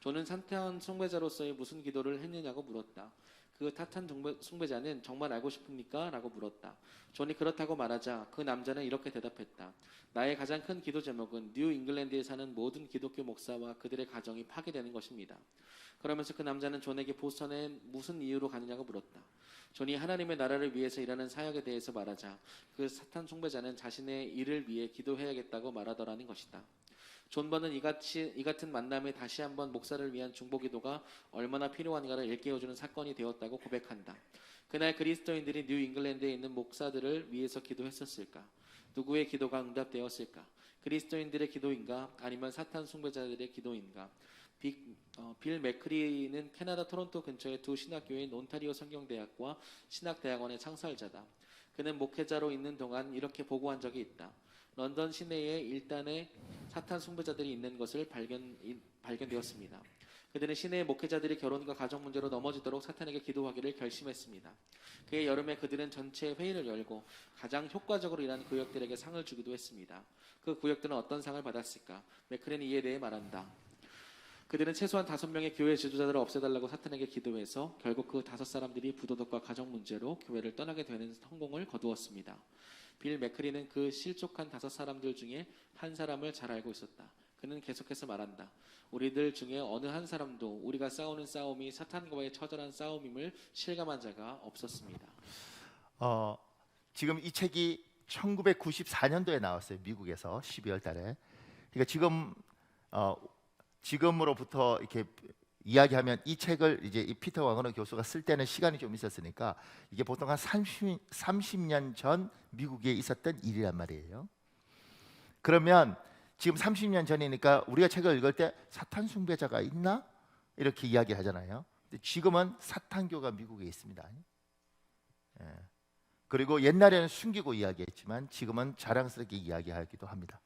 S2: 존은 사탄 숭배자로서의 무슨 기도를 했느냐고 물었다. 그 사탄 숭배자는 정말 알고 싶습니까? 라고 물었다. 존이 그렇다고 말하자 그 남자는 이렇게 대답했다. 나의 가장 큰 기도 제목은 뉴 잉글랜드에 사는 모든 기독교 목사와 그들의 가정이 파괴되는 것입니다. 그러면서 그 남자는 존에게 보스턴에 무슨 이유로 가느냐고 물었다. 존이 하나님의 나라를 위해서 일하는 사역에 대해서 말하자 그 사탄 숭배자는 자신의 일을 위해 기도해야겠다고 말하더라는 것이다. 존 번은 이 같은 만남에 다시 한번 목사를 위한 중보기도가 얼마나 필요한가를 일깨워주는 사건이 되었다고 고백한다. 그날 그리스도인들이 뉴 잉글랜드에 있는 목사들을 위해서 기도했었을까? 누구의 기도가 응답되었을까? 그리스도인들의 기도인가? 아니면 사탄 숭배자들의 기도인가? 빌 맥크리는 캐나다 토론토 근처의 두 신학교인 온타리오 성경대학과 신학대학원의 창설자다. 그는 목회자로 있는 동안 이렇게 보고한 적이 있다. 런던 시내에 일단의 사탄 숭배자들이 있는 것을 발견되었습니다. 그들은 시내의 목회자들이 결혼과 가정 문제로 넘어지도록 사탄에게 기도하기를 결심했습니다. 그해 여름에 그들은 전체 회의를 열고 가장 효과적으로 일하는 구역들에게 상을 주기도 했습니다. 그 구역들은 어떤 상을 받았을까? 맥크렌이 이에 대해 말한다. 그들은 최소한 5명의 교회 지도자들을 없애달라고 사탄에게 기도해서 결국 그 5사람들이 부도덕과 가정 문제로 교회를 떠나게 되는 성공을 거두었습니다. 빌 맥크리는 그 실족한 5사람들 중에 한 사람을 잘 알고 있었다. 그는 계속해서 말한다. 우리들 중에 어느 한 사람도 우리가 싸우는 싸움이 사탄과의 처절한 싸움임을 실감한 자가 없었습니다.
S1: 지금 이 책이 1994년도에 나왔어요. 미국에서 12월 달에. 그러니까 지금으로부터 이렇게 이야기하면 이 책을 이제 이 피터 와거너 교수가 쓸 때는 시간이 좀 있었으니까 이게 보통 한 30년 전 미국에 있었던 일이란 말이에요. 그러면 지금 30년 전이니까 우리가 책을 읽을 때 사탄 숭배자가 있나? 이렇게 이야기하잖아요. 근데 지금은 사탄교가 미국에 있습니다. 예. 그리고 옛날에는 숨기고 이야기했지만 지금은 자랑스럽게 이야기하기도 합니다.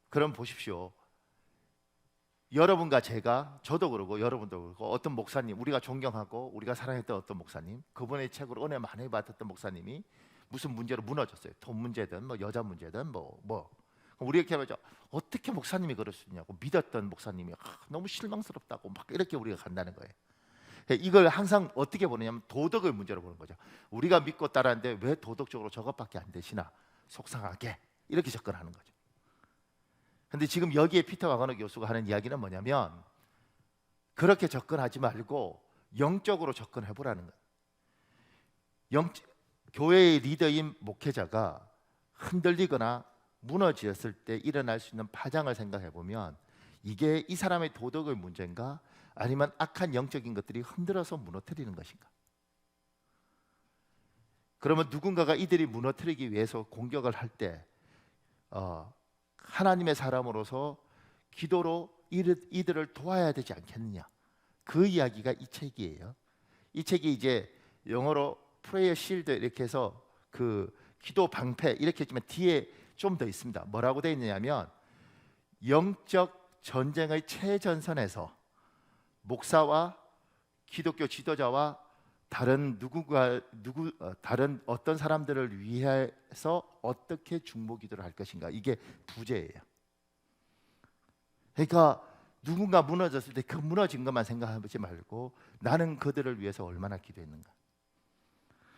S1: 그럼 보십시오. 여러분과 제가, 저도 그러고 여러분도 그러고 어떤 목사님, 우리가 존경하고 우리가 사랑했던 어떤 목사님, 그분의 책으로 은혜 많이 받았던 목사님이 무슨 문제로 무너졌어요. 돈 문제든 뭐 여자 문제든 뭐. 우리 이렇게 하죠. 어떻게 목사님이 그럴 수 있냐고 믿었던 목사님이 너무 실망스럽다고 막 이렇게 우리가 간다는 거예요. 이걸 항상 어떻게 보느냐면 도덕의 문제로 보는 거죠. 우리가 믿고 따랐는데 왜 도덕적으로 저것밖에 안 되시나 속상하게 이렇게 접근하는 거죠. 근데 지금 여기에 피터 와거너 교수가 하는 이야기는 뭐냐면 그렇게 접근하지 말고 영적으로 접근해 보라는 거예요. 교회의 리더인 목회자가 흔들리거나 무너졌을 때 일어날 수 있는 파장을 생각해 보면 이게 이 사람의 도덕의 문제인가 아니면 악한 영적인 것들이 흔들어서 무너뜨리는 것인가. 그러면 누군가가 이들이 무너뜨리기 위해서 공격을 할 때 하나님의 사람으로서 기도로 이들을 도와야 되지 않겠느냐. 그 이야기가 이 책이에요. 이 책이 이제 영어로 프레이어 실드 이렇게 해서 그 기도 방패 이렇게 했지만 뒤에 좀 더 있습니다. 뭐라고 되어 있느냐면 영적 전쟁의 최전선에서 목사와 기독교 지도자와 다른 다른 어떤 사람들을 위해서 어떻게 중보기도를 할 것인가. 이게 부제예요. 그러니까 누군가 무너졌을 때 그 무너진 것만 생각하지 말고 나는 그들을 위해서 얼마나 기도했는가.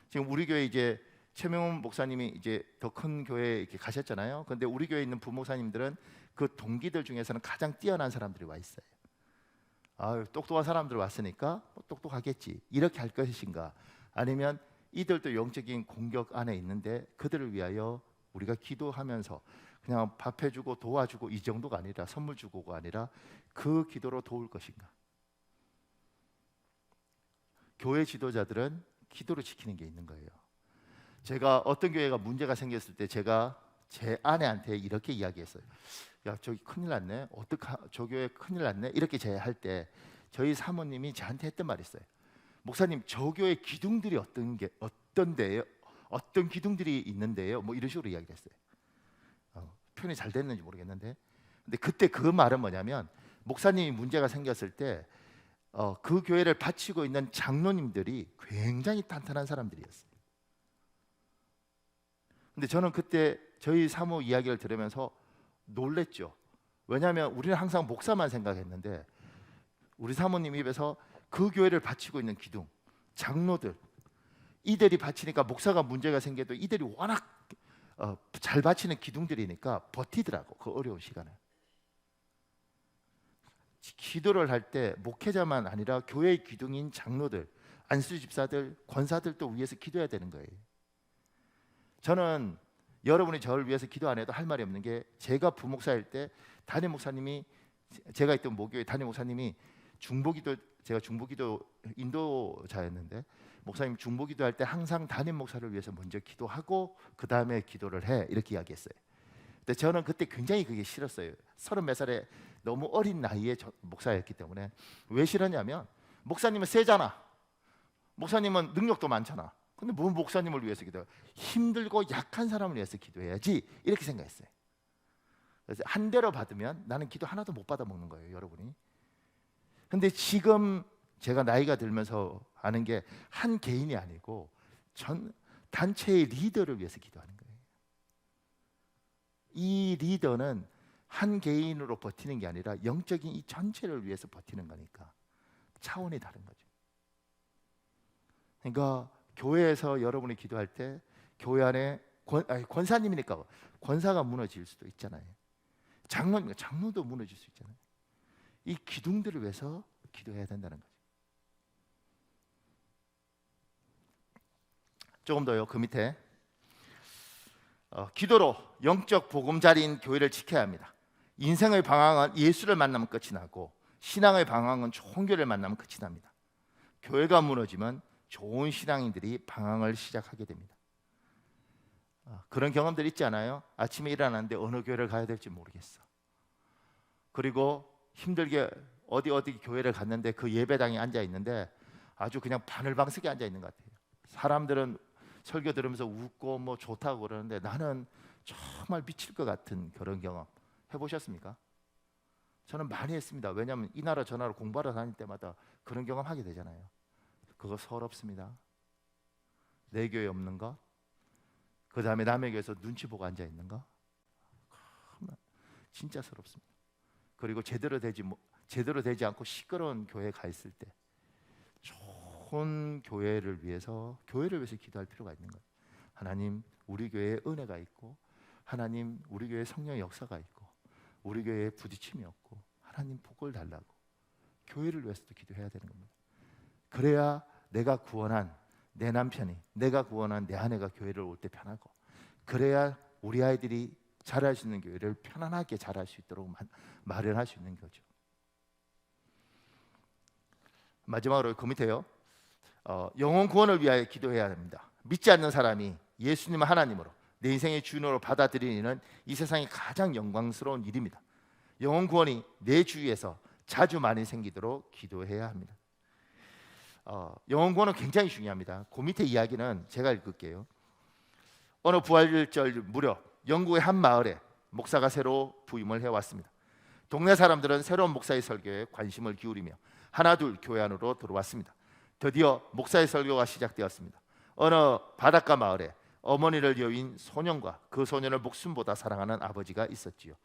S1: 지금 우리 교회 이제 최명훈 목사님이 이제 더 큰 교회에 이렇게 가셨잖아요. 그런데 우리 교회에 있는 부목사님들은 그 동기들 중에서는 가장 뛰어난 사람들이 와 있어요. 똑똑한 사람들 왔으니까 똑똑하겠지 이렇게 할 것인가, 아니면 이들도 영적인 공격 안에 있는데 그들을 위하여 우리가 기도하면서 그냥 밥 해주고 도와주고 이 정도가 아니라 선물 주고가 아니라 그 기도로 도울 것인가. 교회 지도자들은 기도로 지키는 게 있는 거예요. 제가 어떤 교회가 문제가 생겼을 때 제가 제 아내한테 이렇게 이야기했어요. 야, 저기 큰일 났네. 저 교회 큰일 났네. 이렇게 제가 할 때 저희 사모님이 저한테 했던 말이 있어요. 목사님, 저 교회 기둥들이 어떤데요? 어떤 기둥들이 있는데요? 뭐 이런 식으로 이야기를 했어요. 표현이 잘 됐는지 모르겠는데, 근데 그때 그 말은 뭐냐면 목사님이 문제가 생겼을 때 그 교회를 바치고 있는 장로님들이 굉장히 탄탄한 사람들이었어요. 근데 저는 그때 저희 사모 이야기를 들으면서 놀랬죠. 왜냐하면 우리는 항상 목사만 생각했는데 우리 사모님 입에서 그 교회를 바치고 있는 기둥, 장로들, 이들이 바치니까 목사가 문제가 생겨도 이들이 워낙 잘 바치는 기둥들이니까 버티더라고, 그 어려운 시간을. 기도를 할 때 목회자만 아니라 교회의 기둥인 장로들, 안수 집사들, 권사들도 위해서 기도해야 되는 거예요. 저는 여러분이 저를 위해서 기도 안 해도 할 말이 없는 게, 제가 부목사일 때 담임 목사님이, 제가 있던 모교회 담임 목사님이 중보기도, 제가 중보기도 인도자였는데 목사님 중보기도 할 때 항상 담임 목사를 위해서 먼저 기도하고 그 다음에 기도를 해, 이렇게 이야기했어요. 근데 저는 그때 굉장히 그게 싫었어요. 30몇 살에 너무 어린 나이에 목사였기 때문에. 왜 싫었냐면 목사님은 세잖아. 목사님은 능력도 많잖아. 근데 뭐 목사님을 위해서 기도해? 힘들고 약한 사람을 위해서 기도해야지, 이렇게 생각했어요. 그래서 한 대로 받으면 나는 기도 하나도 못 받아 먹는 거예요, 여러분이. 근데 지금 제가 나이가 들면서 아는 게 한 개인이 아니고 전 단체의 리더를 위해서 기도하는 거예요. 이 리더는 한 개인으로 버티는 게 아니라 영적인 이 전체를 위해서 버티는 거니까 차원이 다른 거죠. 그러니까 교회에서 여러분이 기도할 때 교회 안에 권사님이니까 권사가 무너질 수도 있잖아요. 장로도 무너질 수 있잖아요. 이 기둥들을 위해서 기도해야 된다는 거죠. 조금 더요. 그 밑에 기도로 영적 보금자리인 교회를 지켜야 합니다. 인생의 방황은 예수를 만나면 끝이 나고 신앙의 방황은 좋은 교회를 만나면 끝이 납니다. 교회가 무너지면 좋은 신앙인들이 방황을 시작하게 됩니다. 그런 경험들 있지 않아요? 아침에 일어났는데 어느 교회를 가야 될지 모르겠어. 그리고 힘들게 어디 교회를 갔는데 그 예배당에 앉아 있는데 아주 그냥 바늘방석에 앉아 있는 것 같아요. 사람들은 설교 들으면서 웃고 뭐 좋다고 그러는데 나는 정말 미칠 것 같은 그런 경험 해보셨습니까? 저는 많이 했습니다. 왜냐하면 이 나라 저 나라 공부하러 다닐 때마다 그런 경험 하게 되잖아요. 그거 서럽습니다. 내 교회 없는 거, 그 다음에 남의 교회에서 눈치 보고 앉아 있는 거, 진짜 서럽습니다. 그리고 제대로 되지 않고 시끄러운 교회에 가 있을 때 좋은 교회를 위해서 기도할 필요가 있는 거예요. 하나님, 우리 교회에 은혜가 있고, 하나님, 우리 교회에 성령의 역사가 있고, 우리 교회에 부딪힘이 없고, 하나님 복을 달라고 교회를 위해서도 기도해야 되는 겁니다. 그래야 내가 구원한 내 남편이, 내가 구원한 내 아내가 교회를 올 때 편하고, 그래야 우리 아이들이 자랄 수 있는 교회를 편안하게 자랄 수 있도록 마련할 수 있는 거죠. 마지막으로 그 밑에요. 영혼 구원을 위하여 기도해야 합니다. 믿지 않는 사람이 예수님을 하나님으로 내 인생의 주인으로 받아들이는 이 세상의 가장 영광스러운 일입니다. 영혼 구원이 내 주위에서 자주 많이 생기도록 기도해야 합니다. 영혼 구원은 굉장히 중요합니다. 그 밑에 이야기는 제가 읽을게요. 어느 부활절 무렵 영국의 한 마을에 목사가 새로 부임을 해왔습니다. 동네 사람들은 새로운 목사의 설교에 관심을 기울이며 하나둘 교회 안으로 들어왔습니다. 드디어 목사의 설교가 시작되었습니다. 어느 바닷가 마을에 어머니를 여인 소년과 그 소년을 목숨보다 사랑하는 아버지가 있었지요.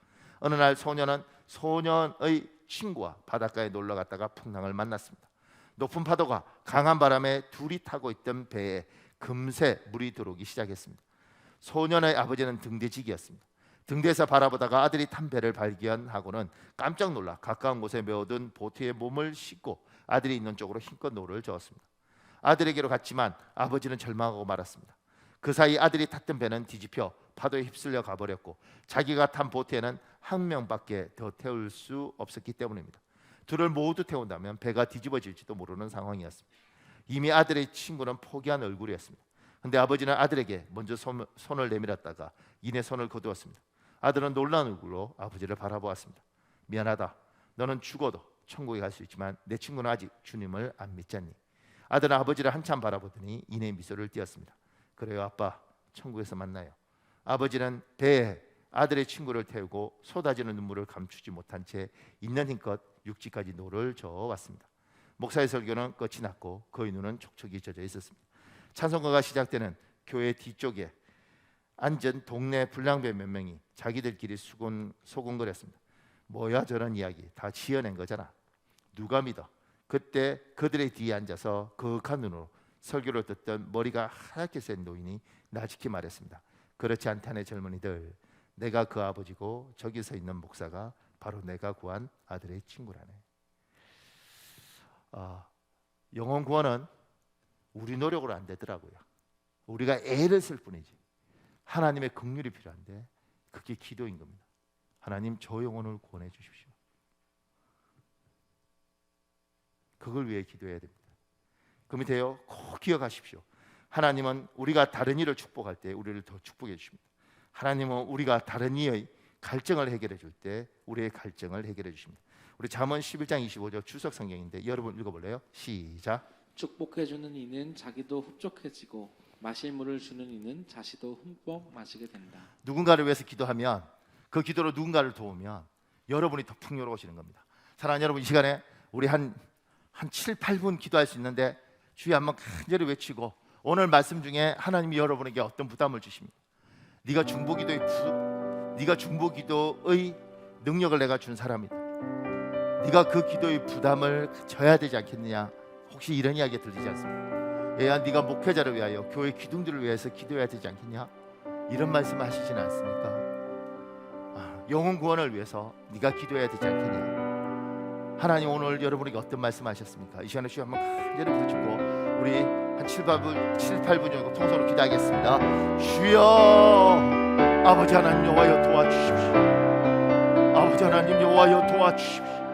S1: 어느 날 소년은 소년의 친구와 바닷가에 놀러 갔다가 풍랑을 만났습니다. 높은 파도가 강한 바람에 둘이 타고 있던 배에 금세 물이 들어오기 시작했습니다. 소년의 아버지는 등대지기였습니다. 등대에서 바라보다가 아들이 탄 배를 발견하고는 깜짝 놀라 가까운 곳에 메어둔 보트에 몸을 싣고 아들이 있는 쪽으로 힘껏 노를 저었습니다. 아들에게로 갔지만 아버지는 절망하고 말았습니다. 그 사이 아들이 탔던 배는 뒤집혀 파도에 휩쓸려 가버렸고 자기가 탄 보트에는 한 명밖에 더 태울 수 없었기 때문입니다. 둘을 모두 태운다면 배가 뒤집어질지도 모르는 상황이었습니다. 이미 아들의 친구는 포기한 얼굴이었습니다. 그런데 아버지는 아들에게 먼저 손을 내밀었다가 이내 손을 거두었습니다. 아들은 놀란 얼굴로 아버지를 바라보았습니다. 미안하다. 너는 죽어도 천국에 갈 수 있지만 내 친구는 아직 주님을 안 믿잖니. 아들은 아버지를 한참 바라보더니 이내 미소를 띄었습니다. 그래요 아빠, 천국에서 만나요. 아버지는 배에 아들의 친구를 태우고 쏟아지는 눈물을 감추지 못한 채 있는 힘껏 육지까지 노를 저어왔습니다. 목사의 설교는 끝이 났고 그의 눈은 촉촉이 젖어 있었습니다. 찬송가가 시작되는 교회 뒤쪽에 앉은 동네 불량배 몇 명이 자기들끼리 소곤거렸습니다. 뭐야 저런 이야기 다 지어낸 거잖아. 누가 믿어? 그때 그들의 뒤에 앉아서 거룩한 눈으로 설교를 듣던 머리가 하얗게 센 노인이 나직히 말했습니다. 그렇지 않다네 젊은이들. 내가 그 아버지고 저기 서 있는 목사가 바로 내가 구한 아들의 친구라네. 영혼 구원은 우리 노력으로 안 되더라고요. 우리가 애를 쓸 뿐이지. 하나님의 긍휼이 필요한데 그게 기도인 겁니다. 하나님 저 영혼을 구원해 주십시오. 그걸 위해 기도해야 됩니다. 그 밑에요 꼭 기억하십시오. 하나님은 우리가 다른 이를 축복할 때 우리를 더 축복해 주십니다. 하나님은 우리가 다른 이의 갈증을 해결해 줄 때 우리의 갈증을 해결해 주십니다. 우리 잠언 11장 25절 추석 성경인데 여러분 읽어볼래요? 시작.
S2: 축복해 주는 이는 자기도 흡족해지고 마실 물을 주는 이는 자시도 흠뻑 마시게 된다.
S1: 누군가를 위해서 기도하면 그 기도로 누군가를 도우면 여러분이 더 풍요로워지는 겁니다. 사랑하는 여러분, 이 시간에 우리 한 7, 8분 기도할 수 있는데 주여 한번 간절히 외치고 오늘 말씀 중에 하나님이 여러분에게 어떤 부담을 주십니까? 네가 중보기도의 능력을 내가 준 사람이다. 네가 그 기도의 부담을 져야 되지 않겠느냐? 혹시 이런 이야기 들리지 않습니까? 얘야 네가 목회자를 위하여 교회 기둥들을 위해서 기도해야 되지 않겠냐? 이런 말씀 하시지는 않습니까? 영혼 구원을 위해서 네가 기도해야 되지 않겠냐? 하나님 오늘 여러분에게 어떤 말씀 하셨습니까? 이 시간에 주여 한번 간절히 부르짖고 우리 한 7, 8분 정도 통성으로 기도하겠습니다. 주여 아버지 하나님 여호와여 도와주십시오. 아버지 하나님 여호와여 도와주십시오.